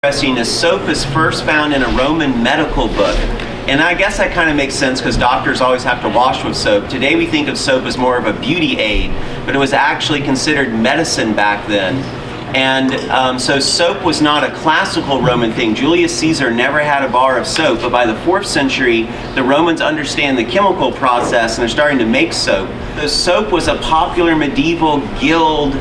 Interesting is soap is first found in a Roman medical book. And I guess that kind of makes sense because doctors always have to wash with soap. Today we think of soap as more of a beauty aid, but it was actually considered medicine back then. And so soap was not a classical Roman thing. Julius Caesar never had a bar of soap, but by the 4th century, the Romans understand the chemical process and they're starting to make soap. The soap was a popular medieval guild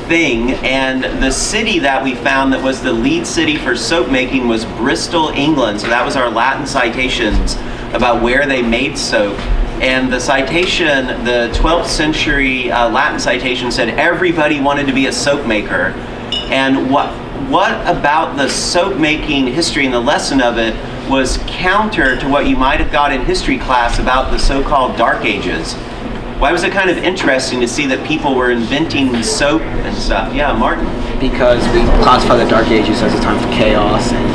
thing, and the city that we found that was the lead city for soap making was Bristol, England. So that was our Latin citations about where they made soap. And the citation, the 12th century Latin citation said everybody wanted to be a soap maker. And what about the soap making history and the lesson of it was counter to what you might have got in history class about the so-called Dark Ages. Why was it kind of interesting to see that people were inventing soap and stuff? Yeah, Martin. Because we classify the Dark Ages as a time of chaos and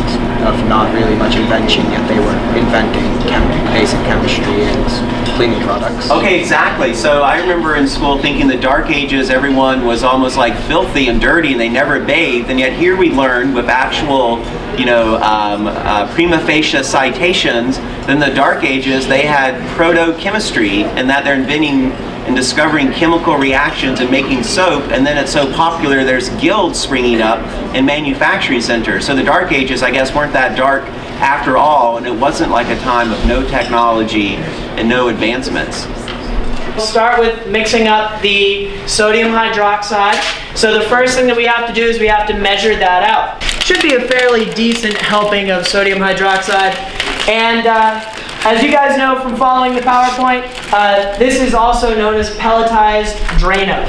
of not really much invention, yet they were inventing basic chemistry and cleaning products. Okay, exactly. So I remember in school thinking the Dark Ages, everyone was almost like filthy and dirty and they never bathed, and yet here we learned with actual, prima facie citations, in the Dark Ages they had proto-chemistry, and that they're inventing and discovering chemical reactions and making soap, and then it's so popular there's guilds springing up in manufacturing centers. So the Dark Ages, I guess, weren't that dark after all, and it wasn't like a time of no technology and no advancements. We'll start with mixing up the sodium hydroxide. So the first thing that we have to do is we have to measure that out. Should be a fairly decent helping of sodium hydroxide. And as you guys know from following the PowerPoint, this is also known as pelletized Drano.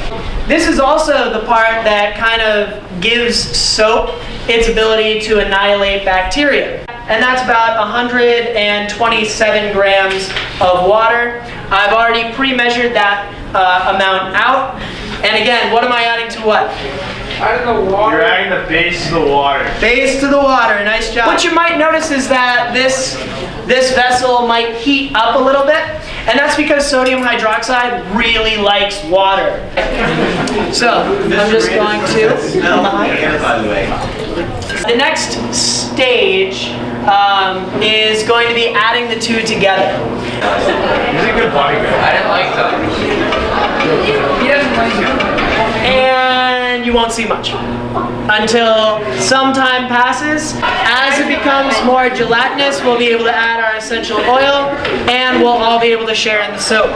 This is also the part that kind of gives soap its ability to annihilate bacteria. And that's about 127 grams of water. I've already pre-measured that amount out. And again, what am I adding to what? Adding the water. You're adding the base to the water. Base to the water, nice job. What you might notice is that this vessel might heat up a little bit, and that's because sodium hydroxide really likes water. So, I'm just going to come behind. By the way. The next stage is going to be adding the two together. He's a good bodyguard. I didn't like that. He doesn't like it. And you won't see much until some time passes. As it becomes more gelatinous, we'll be able to add our essential oil, and we'll all be able to share in the soap.